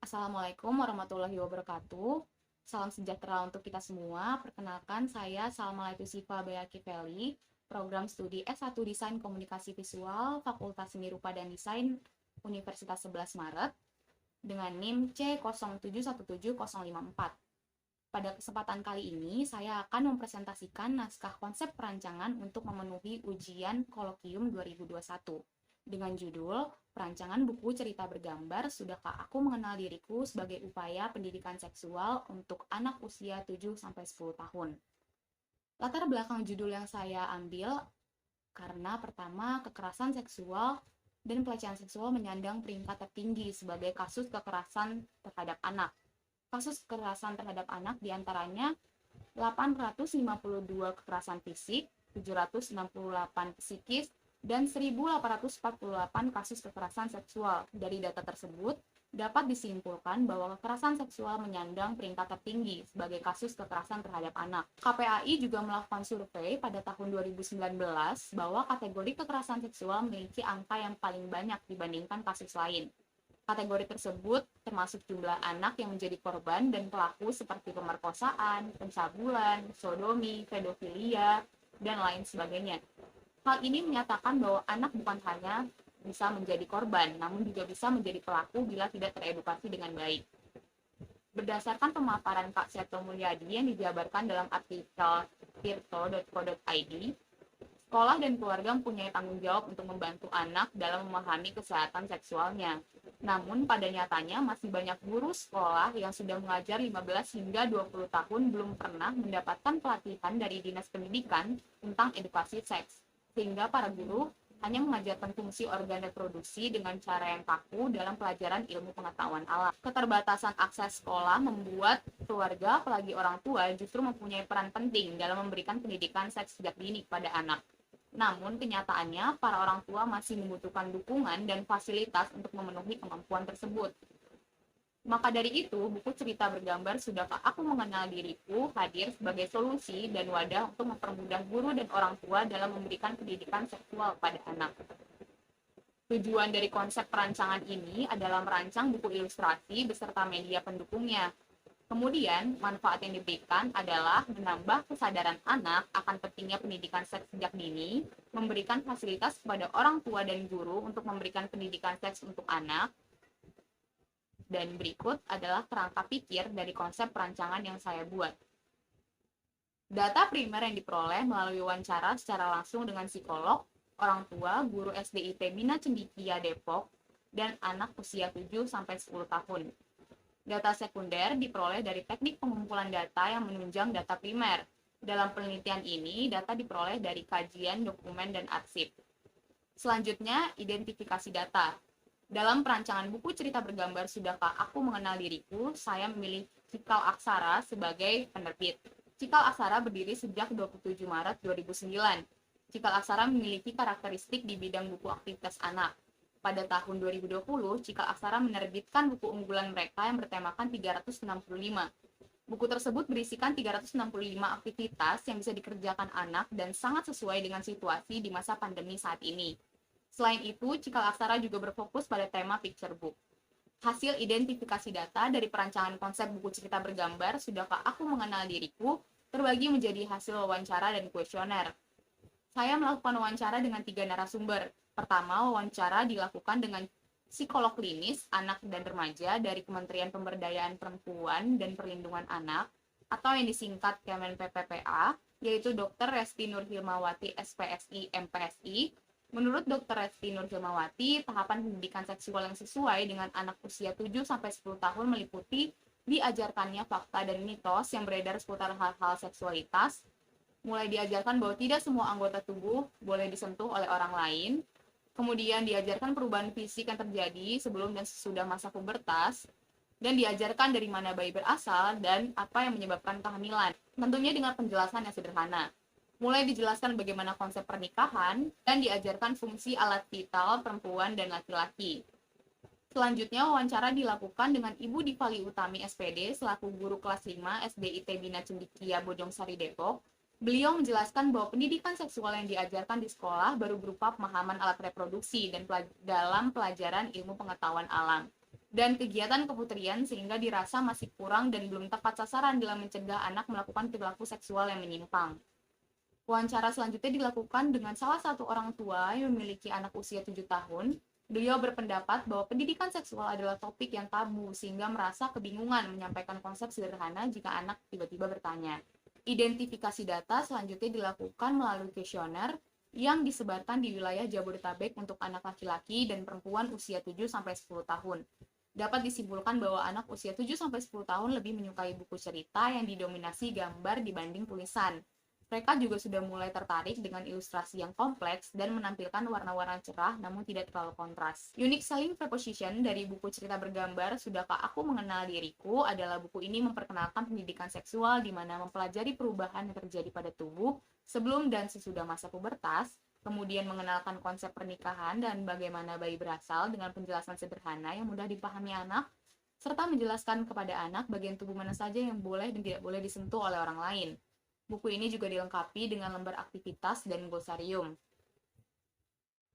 Assalamualaikum warahmatullahi wabarakatuh. Salam sejahtera untuk kita semua. Perkenalkan, saya Salma Laitusifa Bayakifeli, program studi S1 Desain Komunikasi Visual, Fakultas Seni Rupa dan Desain, Universitas 11 Maret, dengan NIM C07170054. Pada kesempatan kali ini, saya akan mempresentasikan naskah konsep perancangan untuk memenuhi ujian kolokium 2021 dengan judul Perancangan Buku Cerita Bergambar Sudahkah Aku Mengenal Diriku sebagai Upaya Pendidikan Seksual untuk Anak Usia 7-10 tahun. Latar belakang judul yang saya ambil karena pertama, kekerasan seksual dan pelecehan seksual menyandang peringkat tertinggi sebagai kasus kekerasan terhadap anak. Kasus kekerasan terhadap anak diantaranya 852 kekerasan fisik, 768 psikis, dan 1.848 kasus kekerasan seksual. Dari data tersebut, dapat disimpulkan bahwa kekerasan seksual menyandang peringkat tertinggi sebagai kasus kekerasan terhadap anak. KPAI juga melakukan survei pada tahun 2019 bahwa kategori kekerasan seksual memiliki angka yang paling banyak dibandingkan kasus lain. Kategori tersebut termasuk jumlah anak yang menjadi korban dan pelaku seperti pemerkosaan, pencabulan, sodomi, pedofilia, dan lain sebagainya. Hal ini menyatakan bahwa anak bukan hanya bisa menjadi korban, namun juga bisa menjadi pelaku bila tidak teredukasi dengan baik. Berdasarkan pemaparan Kak Seto Mulyadi yang dijabarkan dalam artikel tirto.co.id, sekolah dan keluarga mempunyai tanggung jawab untuk membantu anak dalam memahami kesehatan seksualnya. Namun pada nyatanya masih banyak guru sekolah yang sudah mengajar 15 hingga 20 tahun belum pernah mendapatkan pelatihan dari Dinas Pendidikan tentang edukasi seks. Sehingga para guru hanya mengajarkan fungsi organ reproduksi dengan cara yang kaku dalam pelajaran ilmu pengetahuan alam. Keterbatasan akses sekolah membuat keluarga, apalagi orang tua, justru mempunyai peran penting dalam memberikan pendidikan seks sejak dini kepada anak. Namun kenyataannya, para orang tua masih membutuhkan dukungan dan fasilitas untuk memenuhi kemampuan tersebut. Maka dari itu, buku cerita bergambar Sudahkah Aku Mengenal Diriku hadir sebagai solusi dan wadah untuk mempermudah guru dan orang tua dalam memberikan pendidikan seksual pada anak. Tujuan dari konsep perancangan ini adalah merancang buku ilustrasi beserta media pendukungnya. Kemudian, manfaat yang diberikan adalah menambah kesadaran anak akan pentingnya pendidikan seks sejak dini, memberikan fasilitas kepada orang tua dan guru untuk memberikan pendidikan seks untuk anak, dan berikut adalah kerangka pikir dari konsep perancangan yang saya buat. Data primer yang diperoleh melalui wawancara secara langsung dengan psikolog, orang tua, guru SDIT Bina Cendikia Depok, dan anak usia 7-10 tahun. Data sekunder diperoleh dari teknik pengumpulan data yang menunjang data primer. Dalam penelitian ini, data diperoleh dari kajian, dokumen, dan arsip. Selanjutnya, identifikasi data. Dalam perancangan buku cerita bergambar Sudahkah Aku Mengenal Diriku, saya memilih Cikal Aksara sebagai penerbit. Cikal Aksara berdiri sejak 27 Maret 2009. Cikal Aksara memiliki karakteristik di bidang buku aktivitas anak. Pada tahun 2020, Cikal Aksara menerbitkan buku unggulan mereka yang bertemakan 365. Buku tersebut berisikan 365 aktivitas yang bisa dikerjakan anak dan sangat sesuai dengan situasi di masa pandemi saat ini. Selain itu, Cikal Aksara juga berfokus pada tema picture book. Hasil identifikasi data dari perancangan konsep buku cerita bergambar Sudahkah Aku Mengenal Diriku terbagi menjadi hasil wawancara dan kuesioner. Saya melakukan wawancara dengan 3 narasumber. Pertama, wawancara dilakukan dengan psikolog klinis anak dan remaja dari Kementerian Pemberdayaan Perempuan dan Perlindungan Anak atau yang disingkat Kemen-PPPA, yaitu Dr. Resti Nurhilmawati SPSI MPSI. Menurut Dr. Resti Nurhilmawati, tahapan pendidikan seksual yang sesuai dengan anak usia 7-10 tahun meliputi diajarkannya fakta dan mitos yang beredar seputar hal-hal seksualitas, mulai diajarkan bahwa tidak semua anggota tubuh boleh disentuh oleh orang lain, kemudian diajarkan perubahan fisik yang terjadi sebelum dan sesudah masa pubertas, dan diajarkan dari mana bayi berasal dan apa yang menyebabkan kehamilan, tentunya dengan penjelasan yang sederhana. Mulai dijelaskan bagaimana konsep pernikahan dan diajarkan fungsi alat vital perempuan dan laki-laki. Selanjutnya, wawancara dilakukan dengan Ibu Divali Utami SPD selaku guru kelas 5 SDIT Bina Cendikia Bojongsari Depok. Beliau menjelaskan bahwa pendidikan seksual yang diajarkan di sekolah baru berupa pemahaman alat reproduksi dan dalam pelajaran ilmu pengetahuan alam. dan kegiatan keputrian sehingga dirasa masih kurang dan belum tepat sasaran dalam mencegah anak melakukan perilaku seksual yang menyimpang. Wawancara selanjutnya dilakukan dengan salah satu orang tua yang memiliki anak usia 7 tahun. Beliau berpendapat bahwa pendidikan seksual adalah topik yang tabu sehingga merasa kebingungan menyampaikan konsep sederhana jika anak tiba-tiba bertanya. Identifikasi data selanjutnya dilakukan melalui kuesioner yang disebarkan di wilayah Jabodetabek untuk anak laki-laki dan perempuan usia 7-10 tahun. Dapat disimpulkan bahwa anak usia 7-10 tahun lebih menyukai buku cerita yang didominasi gambar dibanding tulisan. Mereka juga sudah mulai tertarik dengan ilustrasi yang kompleks dan menampilkan warna-warna cerah namun tidak terlalu kontras. Unique Selling Proposition dari buku cerita bergambar Sudahkah Aku Mengenal Diriku adalah buku ini memperkenalkan pendidikan seksual di mana mempelajari perubahan yang terjadi pada tubuh sebelum dan sesudah masa pubertas, kemudian mengenalkan konsep pernikahan dan bagaimana bayi berasal dengan penjelasan sederhana yang mudah dipahami anak, serta menjelaskan kepada anak bagian tubuh mana saja yang boleh dan tidak boleh disentuh oleh orang lain. Buku ini juga dilengkapi dengan lembar aktivitas dan glosarium.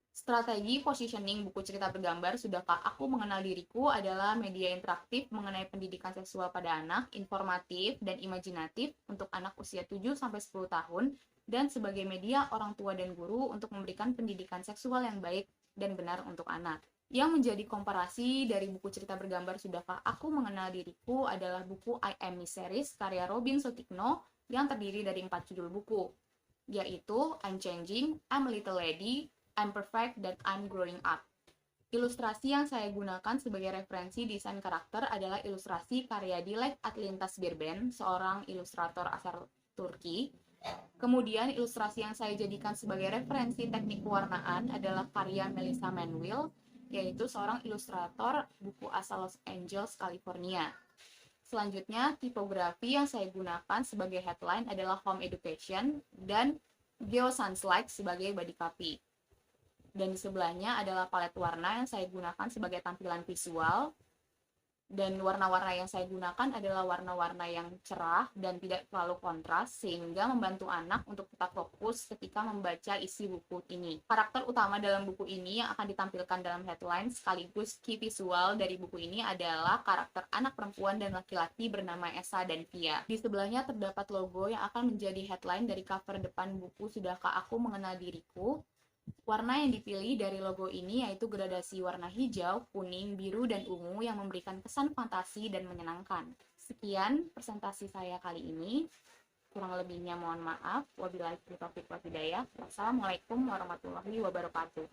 Strategi positioning buku cerita bergambar Sudahkah Aku Mengenal Diriku adalah media interaktif mengenai pendidikan seksual pada anak, informatif dan imajinatif untuk anak usia 7-10 tahun, dan sebagai media orang tua dan guru untuk memberikan pendidikan seksual yang baik dan benar untuk anak. Yang menjadi komparasi dari buku cerita bergambar Sudahkah Aku Mengenal Diriku adalah buku I Am Me series karya Robin Sutikno yang terdiri dari 4 judul buku, yaitu I'm Changing, I'm a Little Lady, I'm Perfect, dan I'm Growing Up. Ilustrasi yang saya gunakan sebagai referensi desain karakter adalah ilustrasi karya Dilek Atlintas Birben, seorang ilustrator asal Turki. Kemudian ilustrasi yang saya jadikan sebagai referensi teknik pewarnaan adalah karya Melissa Manuel, yaitu seorang ilustrator buku asal Los Angeles, California. Selanjutnya, tipografi yang saya gunakan sebagai headline adalah Home Education dan Geosunslight sebagai body copy. Dan di sebelahnya adalah palet warna yang saya gunakan sebagai tampilan visual. Dan warna-warna yang saya gunakan adalah warna-warna yang cerah dan tidak terlalu kontras sehingga membantu anak untuk tetap fokus ketika membaca isi buku ini. Karakter utama dalam buku ini yang akan ditampilkan dalam headline sekaligus key visual dari buku ini adalah karakter anak perempuan dan laki-laki bernama Esa dan Pia. Di sebelahnya terdapat logo yang akan menjadi headline dari cover depan buku Sudahkah Aku Mengenal Diriku. Warna yang dipilih dari logo ini yaitu gradasi warna hijau, kuning, biru, dan ungu yang memberikan kesan fantasi dan menyenangkan. Sekian presentasi saya kali ini. Kurang lebihnya mohon maaf. Wabillahi taufiq wal hidayah. Wassalamualaikum warahmatullahi wabarakatuh.